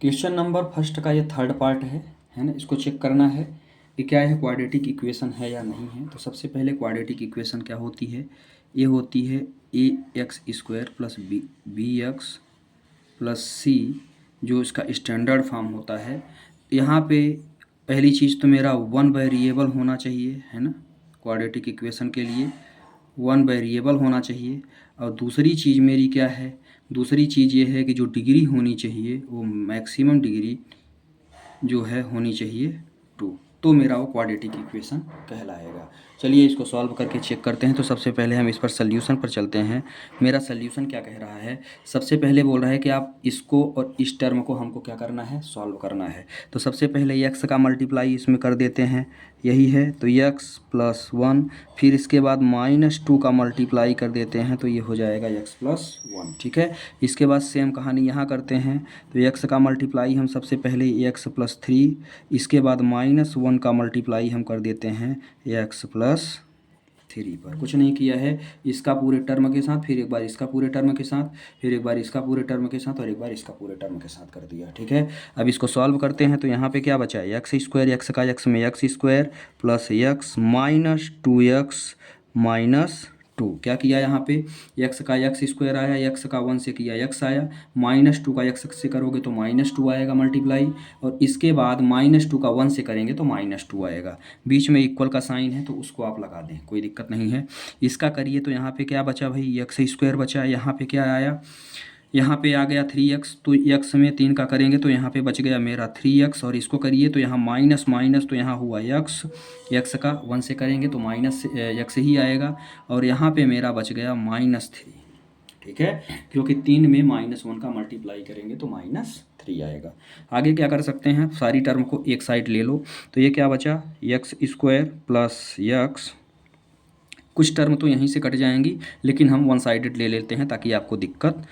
Question number first का ये third part है ना। इसको चेक करना है कि क्या यह क्वाड्रेटिक इक्वेशन है या नहीं है। तो सबसे पहले क्वाड्रेटिक इक्वेशन क्या होती है, ये होती है A X square plus B X plus C, जो इसका स्टैंडर्ड फॉर्म होता है। यहाँ पे पहली चीज़ तो मेरा वन वेरिएबल होना चाहिए, है ना। क्वाड्रेटिक इक्वेशन के लिए वन वेरिएबल होना चाहिए। और दूसरी चीज़ मेरी क्या है, दूसरी चीज़ ये है कि जो डिग्री होनी चाहिए वो मैक्सिमम डिग्री जो है होनी चाहिए 2, तो मेरा वो क्वाड्रेटिक इक्वेशन कहलाएगा। चलिए इसको सॉल्व करके चेक करते हैं। तो सबसे पहले हम इस पर सल्यूशन पर चलते हैं। मेरा सल्यूशन क्या कह रहा है, सबसे पहले बोल रहा है कि आप इसको और इस टर्म को हमको क्या करना है, सॉल्व करना है। तो सबसे पहले x का मल्टीप्लाई इसमें कर देते हैं, यही है। तो x प्लस 1, फिर इसके बाद -2 का मल्टीप्लाई कर देते हैं, तो ये हो जाएगा x प्लस 1, ठीक है। इसके बाद सेम कहानी यहाँ करते हैं। तो x का मल्टीप्लाई हम सबसे पहले x प्लस 3, इसके बाद -1 का मल्टीप्लाई हम कर देते हैं x प्लस 3 पर। कुछ नहीं किया है, इसका पूरे टर्म के साथ, फिर एक बार इसका पूरे टर्म के साथ, फिर एक बार इसका पूरे टर्म के साथ और एक बार इसका पूरे टर्म के साथ कर दिया, ठीक है। अब इसको सॉल्व करते हैं। तो यहाँ पे क्या बचा है, एक्स स्क्वायर, एक्स का एक्स में x square plus x minus 2x minus 2। क्या किया यहाँ पे, x का एक्स स्क्वायर आया, x का 1 से किया x आया, -2 का x से करोगे तो -2 आएगा मल्टीप्लाई, और इसके बाद -2 का 1 से करेंगे तो -2 आएगा। बीच में इक्वल का साइन है तो उसको आप लगा दें, कोई दिक्कत नहीं है। इसका करिए तो यहाँ पे क्या बचा भाई, एक्स स्क्वायर बचा। यहाँ पे क्या आया, यहाँ पे आ गया 3x, तो x में 3 का करेंगे तो यहाँ पे बच गया मेरा 3x, और इसको करिए तो यहाँ माइनस माइनस तो यहाँ हुआ x का 1 से करेंगे तो -x ही आएगा, और यहाँ पे मेरा बच गया -3, ठीक है, क्योंकि 3 में -1 का मल्टीप्लाई करेंगे तो -3 आएगा। आगे क्या कर सकते हैं, सारी टर्म को एक साइड ले लो। तो ये क्या बचा, एक्स स्क्वायर प्लस x, कुछ टर्म तो यहीं से कट जाएंगी, लेकिन हम वन साइडेड ले लेते हैं ताकि आपको दिक्कत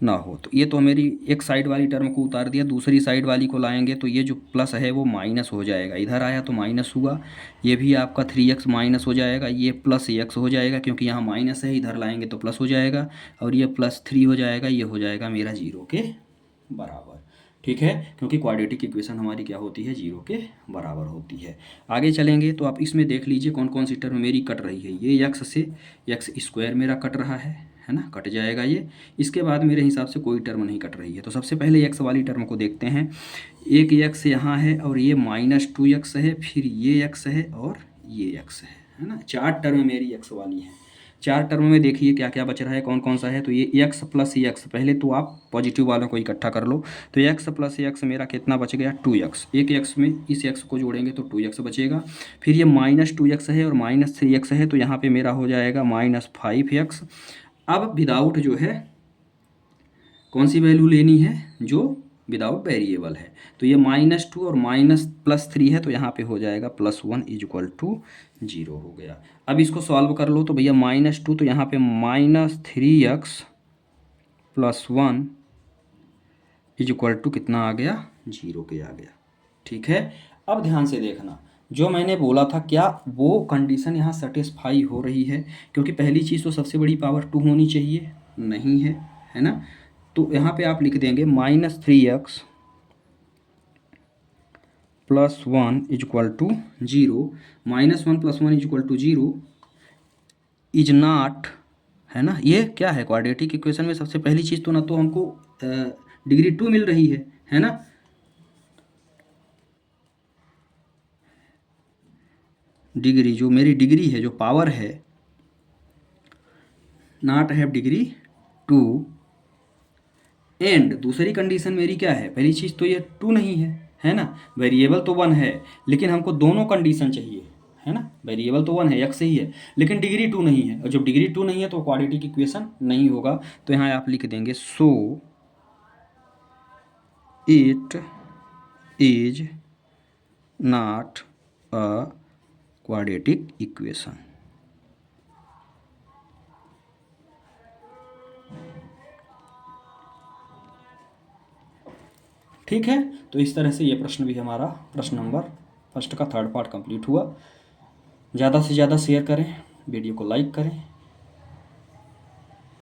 ना हो। तो ये तो मेरी एक साइड वाली टर्म को उतार दिया, दूसरी साइड वाली को लाएंगे तो ये जो प्लस है वो माइनस हो जाएगा, इधर आया तो माइनस हुआ। ये भी आपका 3x माइनस हो जाएगा, ये प्लस x हो जाएगा क्योंकि यहाँ माइनस है, इधर लाएंगे तो प्लस हो जाएगा, और ये +3 हो जाएगा, ये हो जाएगा मेरा 0 के बराबर, ठीक है, क्योंकि क्वाड्रेटिक इक्वेशन हमारी क्या होती है, 0 के बराबर होती है। आगे चलेंगे तो आप इसमें देख लीजिए कौन कौन सी टर्म मेरी कट रही है। ये x से एक्स स्क्वायर मेरा कट रहा है ना, कट जाएगा ये। इसके बाद मेरे हिसाब से कोई टर्म नहीं कट रही है। तो सबसे पहले x वाली टर्म को देखते हैं। एक x यहाँ है और ये -2x है, फिर ये x है और ये x है ना। 4 टर्म मेरी x वाली है। 4 टर्म में देखिए क्या क्या बच रहा है, कौन कौन सा है। तो ये x प्लस x, पहले तो आप पॉजिटिव वालों को इकट्ठा कर लो। तो x प्लस x मेरा कितना बच गया, 2x। एक x में इस x को जोड़ेंगे तो 2x बचेगा। फिर ये -2x है और -3x है, तो यहाँ पे मेरा हो जाएगा -5x। अब विदाउट जो है कौन सी वैल्यू लेनी है, जो विदाउट वेरिएबल है। तो ये -2 और +3 है, तो यहाँ पे हो जाएगा +1 = 0 हो गया। अब इसको सॉल्व कर लो। तो भैया -2, तो यहाँ पे -3x + 1 = कितना आ गया, 0 के आ गया, ठीक है। अब ध्यान से देखना, जो मैंने बोला था क्या वो कंडीशन यहाँ सेटिस्फाई हो रही है, क्योंकि पहली चीज़ तो सबसे बड़ी पावर 2 होनी चाहिए, नहीं है ना। तो यहाँ पे आप लिख देंगे -3x + 1 = 0, -1 + 1 = 0 इज नॉट, है ना। ये क्या है, क्वाड्रेटिक इक्वेशन में सबसे पहली चीज़ तो ना तो हमको डिग्री 2 मिल रही है ना। डिग्री, जो मेरी डिग्री है, जो पावर है, नॉट हैव डिग्री 2, एंड दूसरी कंडीशन मेरी क्या है, पहली चीज़ तो ये 2 नहीं है ना। वेरिएबल तो 1 है, लेकिन हमको दोनों कंडीशन चाहिए, है ना। वेरिएबल तो 1 है, x ही है, लेकिन डिग्री 2 नहीं है, और जब डिग्री 2 नहीं है तो क्वाड्रेटिक इक्वेशन नहीं होगा। तो यहाँ आप लिख देंगे so it is not a quadratic equation. ठीक है, तो इस तरह से ये प्रश्न भी हमारा प्रश्न नंबर फर्स्ट का थर्ड पार्ट कंप्लीट हुआ। ज़्यादा से ज़्यादा शेयर करें, वीडियो को लाइक करें।